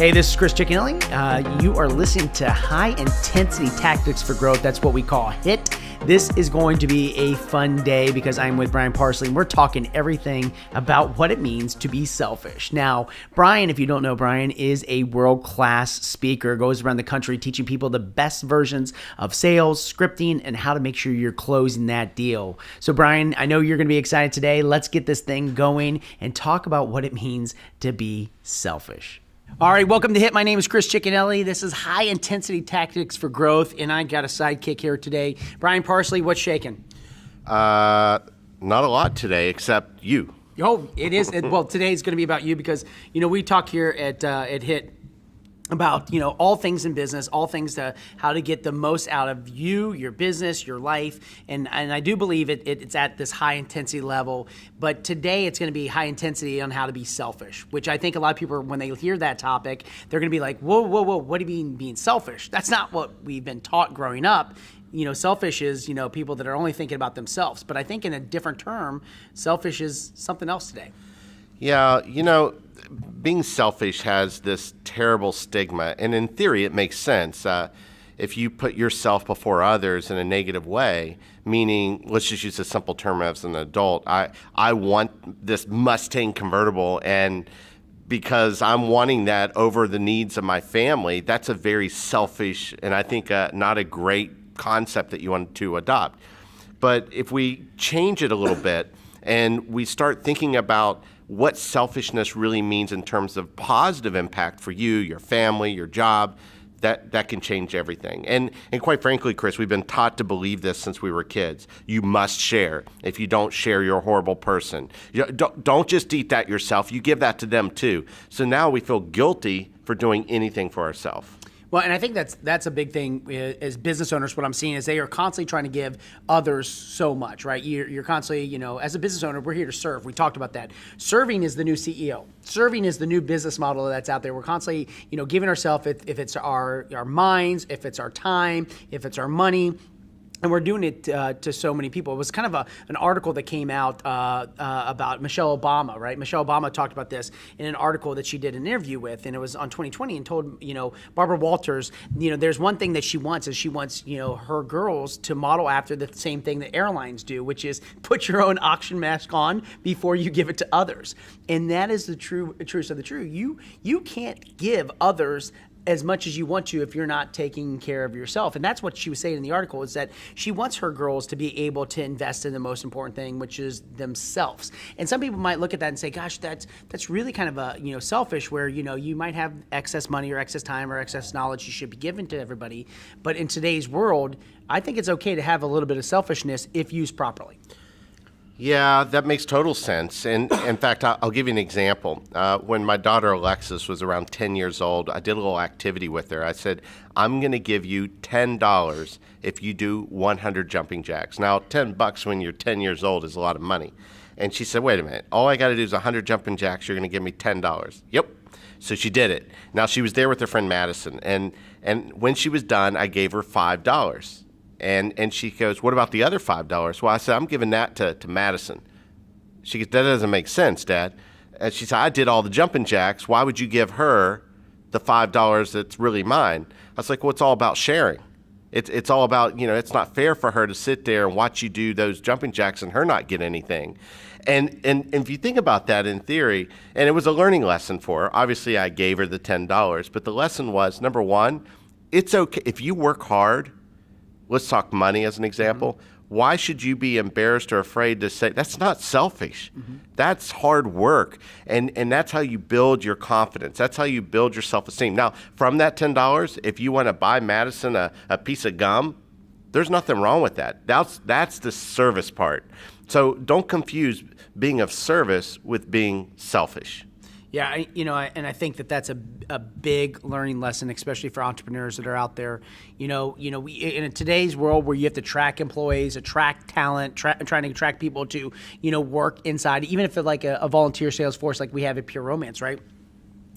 Hey, this is Chris Ciccinelli. You are listening to High Intensity Tactics for Growth. That's what we call HIT. This is going to be a fun day because I'm with Brian Parsley and we're talking everything about what it means to be selfish. Now, Brian, if you don't know, Brian is a world-class speaker, goes around the country teaching people the best versions of sales, scripting, and how to make sure you're closing that deal. So, Brian, I know you're going to be excited today. Let's get this thing going and talk about what it means to be selfish. All right, welcome to HIT. My name is Chris Ciccinelli. This is High Intensity Tactics for Growth, and I got a sidekick here today. Brian Parsley, what's shaking? Not a lot today, except you. Oh, it is. Well, today is going to be about you because, we talk here at HIT about, all things in business, all things to how to get the most out of you, your business, your life. And I do believe it's at this high intensity level. But today it's going to be high intensity on how to be selfish, which I think a lot of people, when they hear that topic, they're going to be like, whoa, what do you mean being selfish? That's not what we've been taught growing up. Selfish is, people that are only thinking about themselves. But I think in a different term, selfish is something else today. Yeah, being selfish has this terrible stigma, and in theory, it makes sense. If you put yourself before others in a negative way, meaning, let's just use a simple term as an adult, I want this Mustang convertible, and because I'm wanting that over the needs of my family, that's a very selfish and I think not a great concept that you want to adopt. But if we change it a little bit and we start thinking about what selfishness really means in terms of positive impact for you, your family, your job, that can change everything. And quite frankly, Chris, we've been taught to believe this since we were kids. You must share. If you don't share, you're a horrible person. Don't just eat that yourself. You give that to them too. So now we feel guilty for doing anything for ourselves. Well, and I think that's a big thing as business owners. What I'm seeing is they are constantly trying to give others so much, right? You're constantly, as a business owner, we're here to serve. We talked about that. Serving is the new CEO. Serving is the new business model that's out there. We're constantly, giving ourselves, if it's our minds, if it's our time, if it's our money. And we're doing it to so many people. It was kind of an article that came out about Michelle Obama, right? Michelle Obama talked about this in an article that she did an interview with, and it was on 2020, and told, Barbara Walters, there's one thing that she wants, is she wants, her girls to model after the same thing that airlines do, which is put your own oxygen mask on before you give it to others. And that is the truth of the truth. You can't give others as much as you want to if you're not taking care of yourself. And that's what she was saying in the article, is that she wants her girls to be able to invest in the most important thing, which is themselves. And some people might look at that and say, gosh, that's really kind of selfish, where you might have excess money or excess time or excess knowledge you should be giving to everybody. But in today's world, I think it's okay to have a little bit of selfishness if used properly. Yeah, that makes total sense. And in fact, I'll give you an example. When my daughter Alexis was around 10 years old, I did a little activity with her. I said, I'm going to give you $10 if you do 100 jumping jacks. Now, $10 when you're 10 years old is a lot of money. And she said, wait a minute, all I got to do is 100 jumping jacks. You're going to give me $10. Yep. So she did it. Now, she was there with her friend Madison. And when she was done, I gave her $5. And she goes, what about the other $5? Well, I said, I'm giving that to Madison. She goes, that doesn't make sense, Dad. And she said, I did all the jumping jacks. Why would you give her the $5 that's really mine? I was like, well, it's all about sharing. It's all about, it's not fair for her to sit there and watch you do those jumping jacks and her not get anything. And if you think about that in theory, and it was a learning lesson for her. Obviously, I gave her the $10. But the lesson was, number one, it's okay. If you work hard, let's talk money as an example. Mm-hmm. Why should you be embarrassed or afraid to say, that's not selfish. Mm-hmm. That's hard work. And that's how you build your confidence. That's how you build your self-esteem. Now, from that $10, if you want to buy Madison a piece of gum, there's nothing wrong with that. That's the service part. So don't confuse being of service with being selfish. Yeah, I think that's a big learning lesson, especially for entrepreneurs that are out there. We in today's world where you have to track employees, attract talent, trying to attract people to, work inside, even if it's like a volunteer sales force like we have at Pure Romance, right?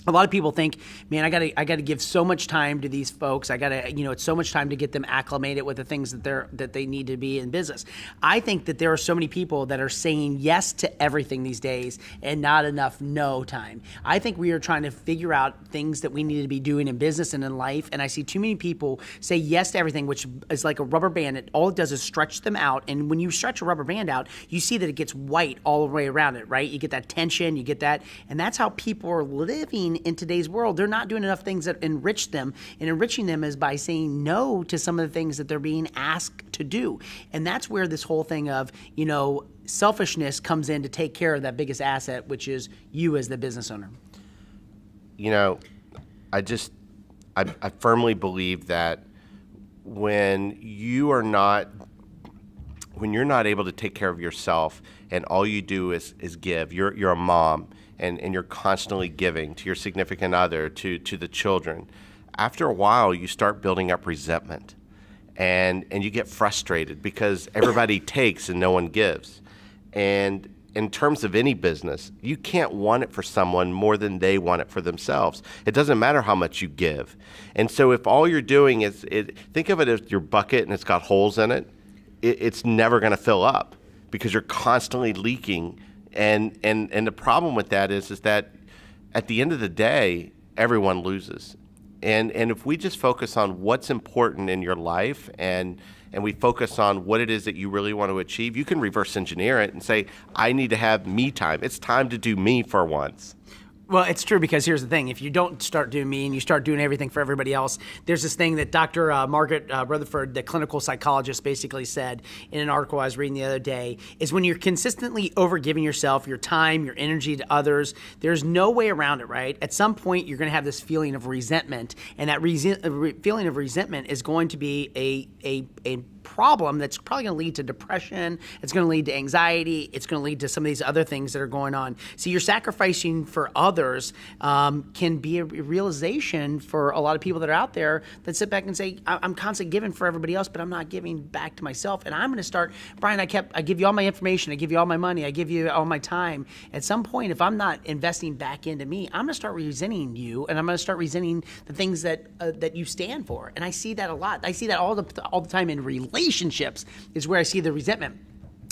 a lot of people think, man, I gotta give so much time to these folks. It's so much time to get them acclimated with the things that they need to be in business. I think that there are so many people that are saying yes to everything these days and not enough no time. I think we are trying to figure out things that we need to be doing in business and in life. And I see too many people say yes to everything, which is like a rubber band. All it does is stretch them out. And when you stretch a rubber band out, you see that it gets white all the way around it, right? You get that tension, you get that, and that's how people are living in today's world. They're not doing enough things that enrich them, and enriching them is by saying no to some of the things that they're being asked to do. And that's where this whole thing of, selfishness comes in to take care of that biggest asset, which is you as the business owner. I firmly believe that when you're not able to take care of yourself and all you do is give, you're a mom and you're constantly giving to your significant other, to the children. After a while, you start building up resentment and you get frustrated because everybody takes and no one gives. And in terms of any business, you can't want it for someone more than they want it for themselves. It doesn't matter how much you give. And so if all you're doing is, think of it as your bucket and it's got holes in it, it's never going to fill up because you're constantly leaking. And the problem with that is that at the end of the day, everyone loses. And if we just focus on what's important in your life and we focus on what it is that you really want to achieve, you can reverse engineer it and say, I need to have me time. It's time to do me for once. Well, it's true, because here's the thing. If you don't start doing me and you start doing everything for everybody else, there's this thing that Dr. Margaret Rutherford, the clinical psychologist, basically said in an article I was reading the other day, is when you're consistently overgiving yourself, your time, your energy to others, there's no way around it, right? At some point, you're going to have this feeling of resentment, and that feeling of resentment is going to be a problem that's probably going to lead to depression. It's going to lead to anxiety. It's going to lead to some of these other things that are going on. So you're sacrificing for others can be a realization for a lot of people that are out there that sit back and say, I'm constantly giving for everybody else, but I'm not giving back to myself. And I'm going to start, Brian, I give you all my information. I give you all my money. I give you all my time. At some point, if I'm not investing back into me, I'm going to start resenting you, and I'm going to start resenting the things that you stand for. And I see that a lot. I see that all the time in relationships is where I see the resentment.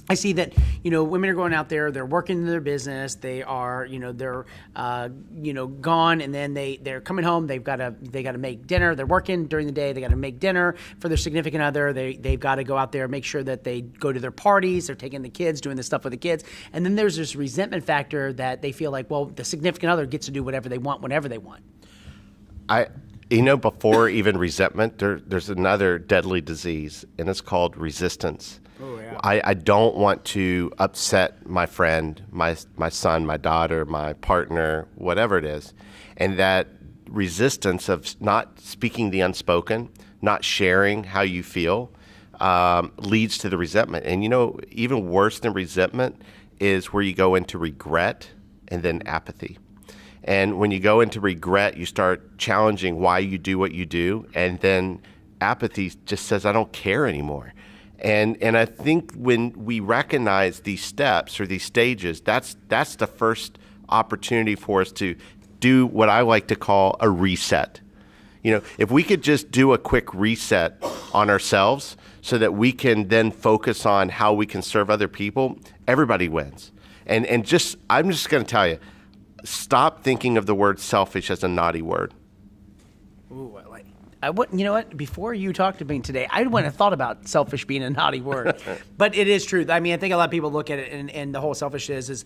I see that, women are going out there, they're working in their business, they are, they're, gone, and then they're coming home, they got to make dinner, they're working during the day, they got to make dinner for their significant other, they've got to go out there, make sure that they go to their parties, they're taking the kids, doing the stuff with the kids, and then there's this resentment factor that they feel like, well, the significant other gets to do whatever they want, whenever they want. Before even resentment, there's another deadly disease, and it's called resistance. Oh, yeah. I don't want to upset my friend, my son, my daughter, my partner, whatever it is. And that resistance of not speaking the unspoken, not sharing how you feel, leads to the resentment. And even worse than resentment is where you go into regret and then apathy. And when you go into regret, you start challenging why you do what you do, and then apathy just says, I don't care anymore. And I think when we recognize these steps or these stages, that's the first opportunity for us to do what I like to call a reset. If we could just do a quick reset on ourselves so that we can then focus on how we can serve other people, everybody wins. And I'm just going to tell you, stop thinking of the word selfish as a naughty word. Ooh, I wouldn't. You know what? Before you talked to me today, I wouldn't have thought about selfish being a naughty word. But it is true. I mean, I think a lot of people look at it, and the whole selfish is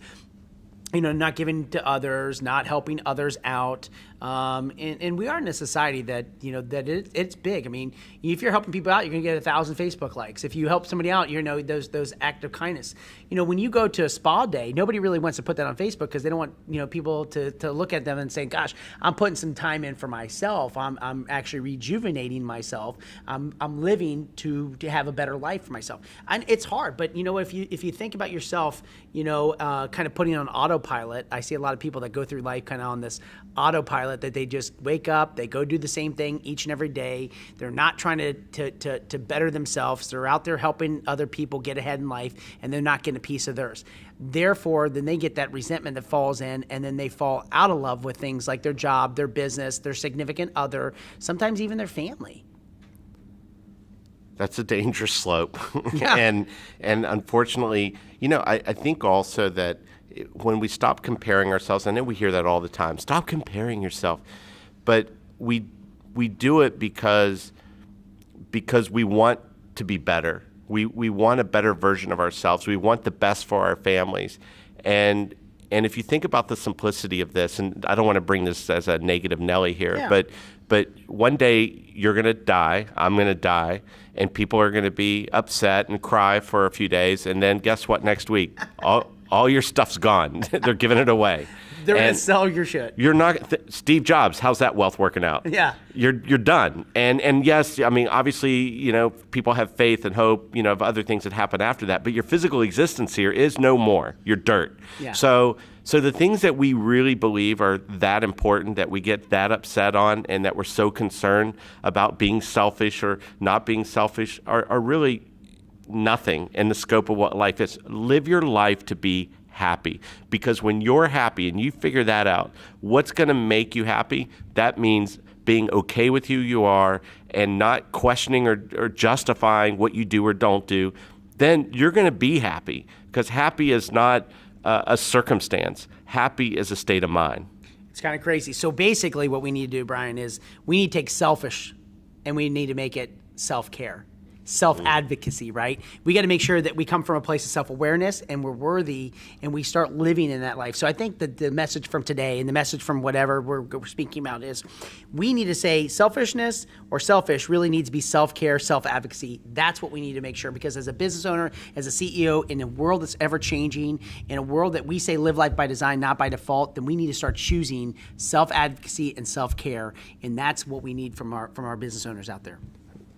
not giving to others, not helping others out. And we are in a society that, it's big. I mean, if you're helping people out, you're going to get 1,000 Facebook likes. If you help somebody out, those acts of kindness. When you go to a spa day, nobody really wants to put that on Facebook because they don't want, people to look at them and say, gosh, I'm putting some time in for myself. I'm actually rejuvenating myself. I'm living to have a better life for myself. And it's hard, but if you think about yourself, kind of putting on autopilot autopilot. I see a lot of people that go through life kind of on this autopilot, that they just wake up, they go do the same thing each and every day. They're not trying to better themselves. They're out there helping other people get ahead in life, and they're not getting a piece of theirs. Therefore, then they get that resentment that falls in, and then they fall out of love with things like their job, their business, their significant other, sometimes even their family. That's a dangerous slope. Yeah. And unfortunately, I think also that when we stop comparing ourselves, I know we hear that all the time, stop comparing yourself. But we do it because we want to be better. We want a better version of ourselves. We want the best for our families. And if you think about the simplicity of this, and I don't want to bring this as a negative Nelly here, Yeah. but one day you're going to die, I'm going to die, and people are going to be upset and cry for a few days, and then guess what next week? All your stuff's gone. They're giving it away. They're going to sell your shit. You're not Steve Jobs. How's that wealth working out? Yeah. You're done. And yes, I mean, obviously, people have faith and hope, of other things that happen after that. But your physical existence here is no more. You're dirt. Yeah. So the things that we really believe are that important, that we get that upset on, and that we're so concerned about being selfish or not being selfish are really nothing in the scope of what life is. Live your life to be happy, because when you're happy and you figure that out, what's going to make you happy? That means being okay with who you are and not questioning or justifying what you do or don't do. Then you're going to be happy, because happy is not a circumstance. Happy is a state of mind. It's kind of crazy. So basically what we need to do, Brian, is we need to take selfish and we need to make it self-care. Self-advocacy, right? We got to make sure that we come from a place of self-awareness and we're worthy and we start living in that life. So I think that the message from today and the message from whatever we're speaking about is we need to say selfishness or selfish really needs to be self-care, self-advocacy. That's what we need to make sure, because as a business owner, as a CEO, in a world that's ever changing, in a world that we say live life by design, not by default, then we need to start choosing self-advocacy and self-care. And that's what we need from our business owners out there.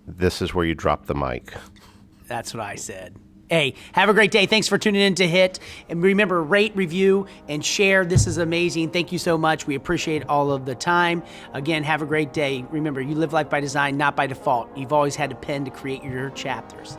This is where you drop the mic. That's what I said. Hey, have a great day. Thanks for tuning in to HIT. And remember, rate, review, and share. This is amazing. Thank you so much. We appreciate all of the time. Again, have a great day. Remember, you live life by design, not by default. You've always had a pen to create your chapters.